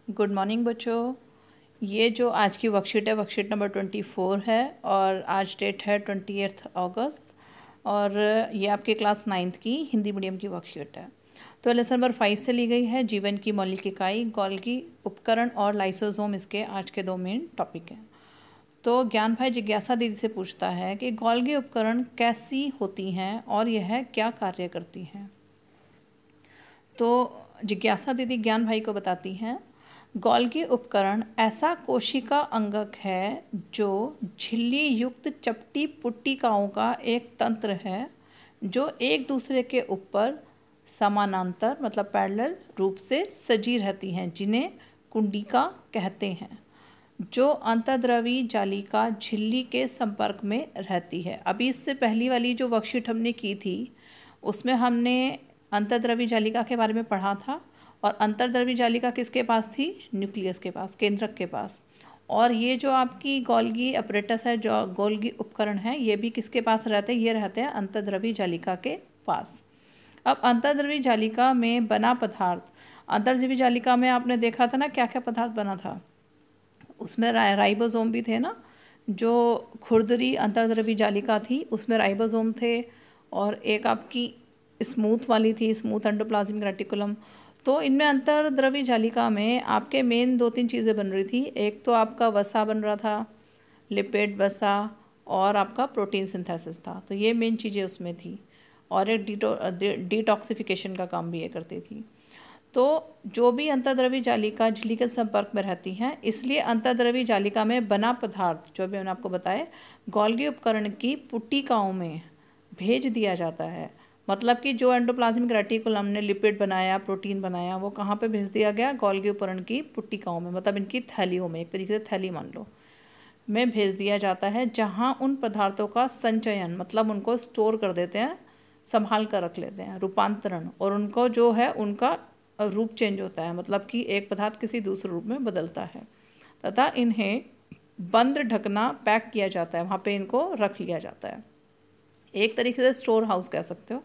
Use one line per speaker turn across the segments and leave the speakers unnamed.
Good morning बच्चों। ये जो आज की वर्कशीट है, वर्कशीट नंबर 24 है और आज डेट है 28 अगस्त और ये आपके क्लास 9th की हिंदी मीडियम की वर्कशीट है। तो लेसन नंबर 5 से ली गई है। जीवन की मौलिक इकाई, गोल्गी उपकरण और लाइसोसोम इसके आज के दो मेन टॉपिक हैं। तो ज्ञान भाई जिज्ञासा दीदी से पूछता है कि गोल्गी उपकरण कैसी होती हैं और यह क्या कार्य करती हैं। तो जिज्ञासा दीदी ज्ञान भाई को बताती हैं, गोल्गी उपकरण ऐसा कोशिका अंगक है जो झिल्ली युक्त चपटी पुट्टिकाओं का एक तंत्र है जो एक दूसरे के ऊपर समानांतर मतलब पैरेलल रूप से सजी रहती हैं, जिन्हें कुंडिका कहते हैं, जो अंतर्द्रवी जालिका झिल्ली के संपर्क में रहती है। अभी इससे पहली वाली जो वर्कशीट हमने की थी उसमें हमने अंतर्द्रवी जालिका के बारे में पढ़ा था और अंतर्द्रवी जालिका किसके पास थी? न्यूक्लियस के पास, केंद्रक के पास। और ये जो आपकी गोल्गी अपरेटस है, जो गोल्गी उपकरण है, ये भी किसके पास रहते हैं? ये रहते हैं अंतर्द्रवी जालिका के पास। अब अंतर्द्रवी जालिका में बना पदार्थ, अंतर्द्रवी जालिका में आपने देखा था ना क्या क्या पदार्थ बना था, उसमें राइबोसोम भी थे ना। जो खुरदरी अंतर्द्रवी जालिका थी उसमें राइबोसोम थे और एक आपकी स्मूथ वाली थी, स्मूथ एंडोप्लाज्मिक रेटिकुलम। तो इनमें अंतर्द्रवी जालिका में आपके मेन 2-3 चीज़ें बन रही थी। एक तो आपका वसा बन रहा था, लिपिड वसा, और आपका प्रोटीन सिंथेसिस था। तो ये मेन चीज़ें उसमें थी और एक डिटॉक्सिफिकेशन का काम भी ये करती थी। तो जो भी अंतर्द्रवी जालिका झिल्ली के संपर्क में रहती हैं, इसलिए अंतर्द्रवी जालिका में बना पदार्थ जो भी मैंने आपको बताया गोल्गी उपकरण की पुट्टिकाओं में भेज दिया जाता है। मतलब कि जो एंडोप्लाज्मिक रेटिकुलम ने लिपिड बनाया, प्रोटीन बनाया, वो कहाँ पे भेज दिया गया? गोल्गी उपकरण की पुट्टिकाओं में, मतलब इनकी थैलियों में, एक तरीके से थैली मान लो, में भेज दिया जाता है, जहाँ उन पदार्थों का संचयन मतलब उनको स्टोर कर देते हैं, संभाल कर रख लेते हैं, रूपांतरण, और उनको जो है उनका रूप चेंज होता है, मतलब कि एक पदार्थ किसी दूसरे रूप में बदलता है, तथा इन्हें बंद ढकना पैक किया जाता है, वहाँ पे इनको रख लिया जाता है, एक तरीके से स्टोर हाउस कह सकते हो।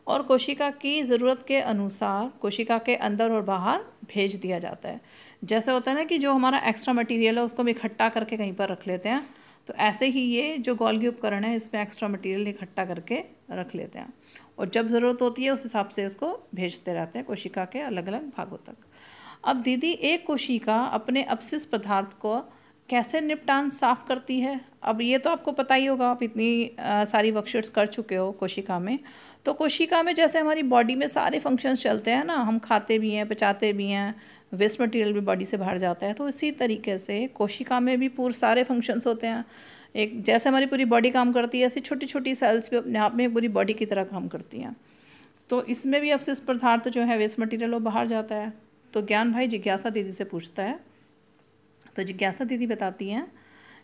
और कोशिका की ज़रूरत के अनुसार कोशिका के अंदर और बाहर भेज दिया जाता है। जैसे होता है ना कि जो हमारा एक्स्ट्रा मटेरियल है उसको हम इकट्ठा करके कहीं पर रख लेते हैं, तो ऐसे ही ये जो गोल्गी उपकरण है इसमें एक्स्ट्रा मटेरियल इकट्ठा करके रख लेते हैं और जब ज़रूरत होती है उस हिसाब से इसको भेजते रहते हैं कोशिका के अलग अलग भागों तक। अब दीदी, एक कोशिका अपने अपशिष्ट पदार्थ को कैसे निपटान साफ करती है? अब ये तो आपको पता ही होगा, आप इतनी सारी वर्कशीट्स कर चुके हो कोशिका में। तो कोशिका में जैसे हमारी बॉडी में सारे फंक्शंस चलते हैं ना, हम खाते भी हैं, पचाते भी हैं, वेस्ट मटेरियल भी बॉडी से बाहर जाता है, तो इसी तरीके से कोशिका में भी पूरे सारे फंक्शंस होते हैं। एक जैसे हमारी पूरी बॉडी काम करती है, ऐसी छोटी छोटी सेल्स भी अपने आप में एक पूरी बॉडी की तरह काम करती हैं। तो इसमें भी अपशिष्ट पदार्थ जो है, वेस्ट मटीरियल, वो बाहर जाता है। तो ज्ञान भाई जिज्ञासा दीदी से पूछता है, तो जिज्ञासा दीदी बताती हैं,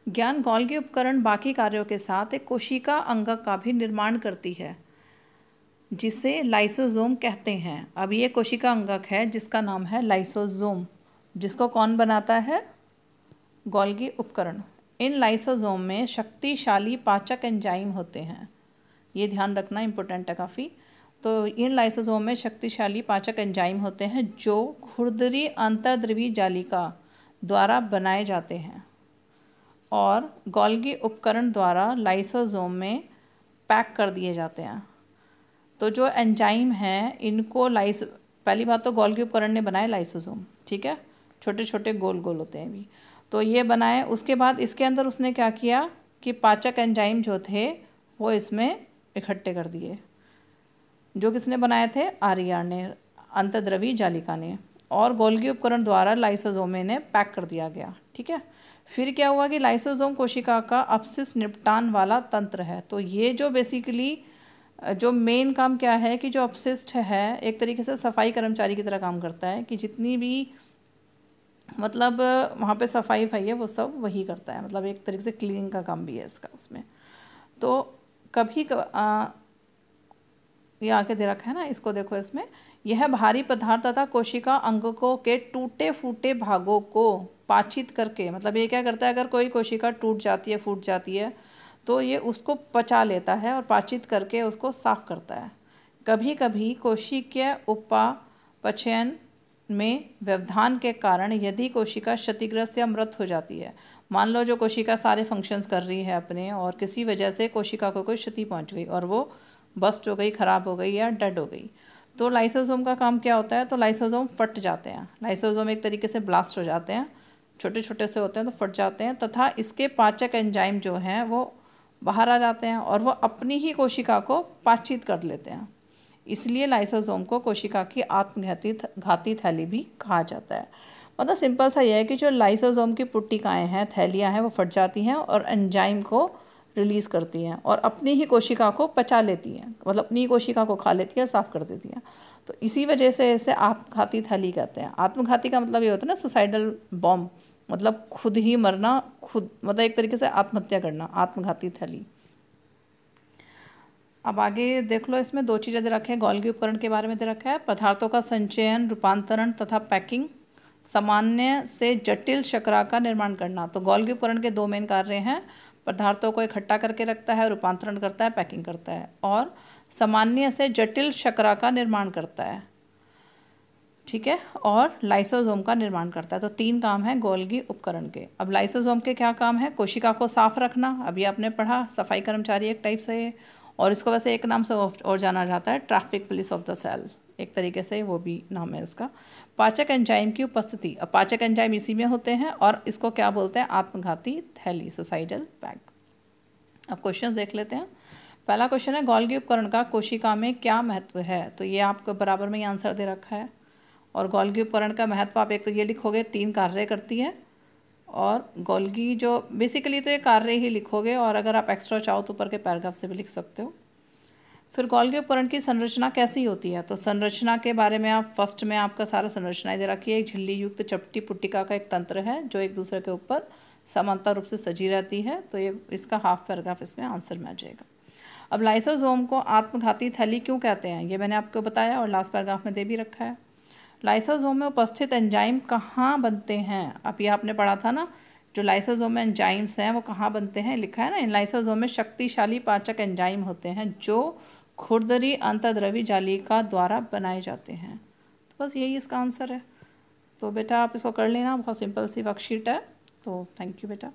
ज्ञान गोल्गी उपकरण बाकी कार्यों के साथ एक कोशिका अंगक का भी निर्माण करती है जिसे लाइसोसोम कहते हैं। अब ये कोशिका अंगक है जिसका नाम है लाइसोसोम, जिसको कौन बनाता है? गोल्गी उपकरण। इन लाइसोसोम में शक्तिशाली पाचक एंजाइम होते हैं, ये ध्यान रखना इम्पोर्टेंट है काफ़ी। तो इन लाइसोसोम में शक्तिशाली पाचक एंजाइम होते हैं जो खुरदरी अंतर्द्रवी जालिका द्वारा बनाए जाते हैं और गोल्गी उपकरण द्वारा लाइसोसोम में पैक कर दिए जाते हैं। तो जो एंजाइम हैं इनको पहली बात तो गोल्गी उपकरण ने बनाए लाइसोसोम, ठीक है, छोटे छोटे गोल गोल होते हैं भी, तो ये बनाए। उसके बाद इसके अंदर उसने क्या किया कि पाचक एंजाइम जो थे वो इसमें इकट्ठे कर दिए। जो किसने बनाए थे? आर्या ने, अंतर्द्रवी जालिका ने, और गोल्गी उपकरण द्वारा लाइसोसोम ने पैक कर दिया गया, ठीक है। फिर क्या हुआ कि लाइसोसोम कोशिका का अपशिष्ट निपटान वाला तंत्र है। तो ये जो बेसिकली जो मेन काम क्या है कि जो अपशिष्ट है एक तरीके से सफाई कर्मचारी की तरह काम करता है, कि जितनी भी मतलब वहाँ पे सफाई है वो सब वही करता है, मतलब एक तरीके से क्लीनिंग का काम भी है इसका उसमें। तो कभी ये आके दे रखा है ना, इसको देखो, इसमें यह भारी पदार्थ तथा कोशिका अंगकों के टूटे फूटे भागों को पाचित करके, मतलब ये क्या करता है, अगर कोई कोशिका टूट जाती है, फूट जाती है, तो ये उसको पचा लेता है और पाचित करके उसको साफ करता है। कभी कभी कोशिकीय उपापचयन में व्यवधान के कारण यदि कोशिका क्षतिग्रस्त या मृत हो जाती है, मान लो जो कोशिका सारे फंक्शंस कर रही है अपने और किसी वजह से कोशिका को कोई क्षति पहुंच गई और वो बस्ट हो गई, ख़राब हो गई या डेड हो गई, तो लाइसोसोम का काम क्या होता है? तो लाइसोसोम फट जाते हैं। लाइसोसोम एक तरीके से ब्लास्ट हो जाते हैं, छोटे छोटे से होते हैं तो फट जाते हैं, तथा इसके पाचक एंजाइम जो हैं वो बाहर आ जाते हैं और वो अपनी ही कोशिका को पाचित कर लेते हैं। इसलिए लाइसोसोम को कोशिका की घाती थैली भी कहा जाता है। मतलब सिंपल सा यह है कि जो लाइसोसोम की पुट्टिकाएँ हैं, थैलियाँ हैं, वो फट जाती हैं और एंजाइम को रिलीज़ करती हैं और अपनी ही कोशिका को पचा लेती हैं, मतलब अपनी ही कोशिका को खा लेती है और साफ़ कर देती हैं। तो इसी वजह से इसे आत्मघाती थैली कहते हैं। आत्मघाती का मतलब ये होता है ना, सुसाइडल बॉम्ब, मतलब खुद ही मरना, खुद मतलब एक तरीके से आत्महत्या करना, आत्मघाती थैली। अब आगे देख लो, इसमें 2 चीज़ें दे रखे हैं। गोल्गी उपकरण के बारे में दे रखा है, पदार्थों का संचयन, रूपांतरण तथा पैकिंग, सामान्य से जटिल शर्करा का निर्माण करना। तो गोल्गी उपकरण के 2 मेन कार्य हैं, पदार्थों को इकट्ठा करके रखता है, रूपांतरण करता है, पैकिंग करता है, और सामान्य से जटिल शर्करा का निर्माण करता है, ठीक है, और लाइसोसोम का निर्माण करता है। तो 3 काम हैं गोल्गी उपकरण के। अब लाइसोसोम के क्या काम है? कोशिका को साफ रखना, अभी आपने पढ़ा, सफाई कर्मचारी एक टाइप से है, और इसको वैसे एक नाम से और जाना जाता है, traffic police of the cell, एक तरीके से वो भी नाम है इसका। पाचक एंजाइम की उपस्थिति, अब पाचक एंजाइम इसी में होते हैं और इसको क्या बोलते हैं? आत्मघाती थैली, सुसाइडल बैग। अब क्वेश्चन देख लेते हैं। पहला क्वेश्चन है, गोल्गी उपकरण का कोशिका में क्या महत्व है? तो ये आपको बराबर में ही आंसर दे रखा है। और गोल्गी उपकरण का महत्व आप एक तो ये लिखोगे, 3 कार्य करती है, और गोल्गी जो बेसिकली तो ये कार्य ही लिखोगे, और अगर आप एक्स्ट्रा चाहो तो ऊपर के पैराग्राफ से भी लिख सकते हो। फिर गोल्गी उपकरण की संरचना कैसी होती है? तो संरचना के बारे में आप फर्स्ट में आपका सारा संरचना दे रखी है। एक झिल्ली युक्त चपटी पुट्टिका का एक तंत्र है जो एक दूसरे के ऊपर समांतर रूप से सजी रहती है। तो ये इसका हाफ पैराग्राफ इसमें आंसर में आ जाएगा। अब लाइसोसोम को आत्मघाती थैली क्यों कहते हैं, ये मैंने आपको बताया और लास्ट पैराग्राफ में दे भी रखा है। लाइसोसोम में उपस्थित एंजाइम कहाँ बनते हैं? अब ये आपने पढ़ा था ना, जो लाइसोसोम में एंजाइम्स हैं वो कहाँ बनते हैं, लिखा है ना। इन लाइसोसोम में शक्तिशाली पाचक एंजाइम होते हैं जो खुरदरी अंतर्द्रव्य जालिका द्वारा बनाए जाते हैं। तो बस यही इसका आंसर है। तो बेटा आप इसको कर लेना, बहुत सिंपल सी वर्कशीट है। तो थैंक यू बेटा।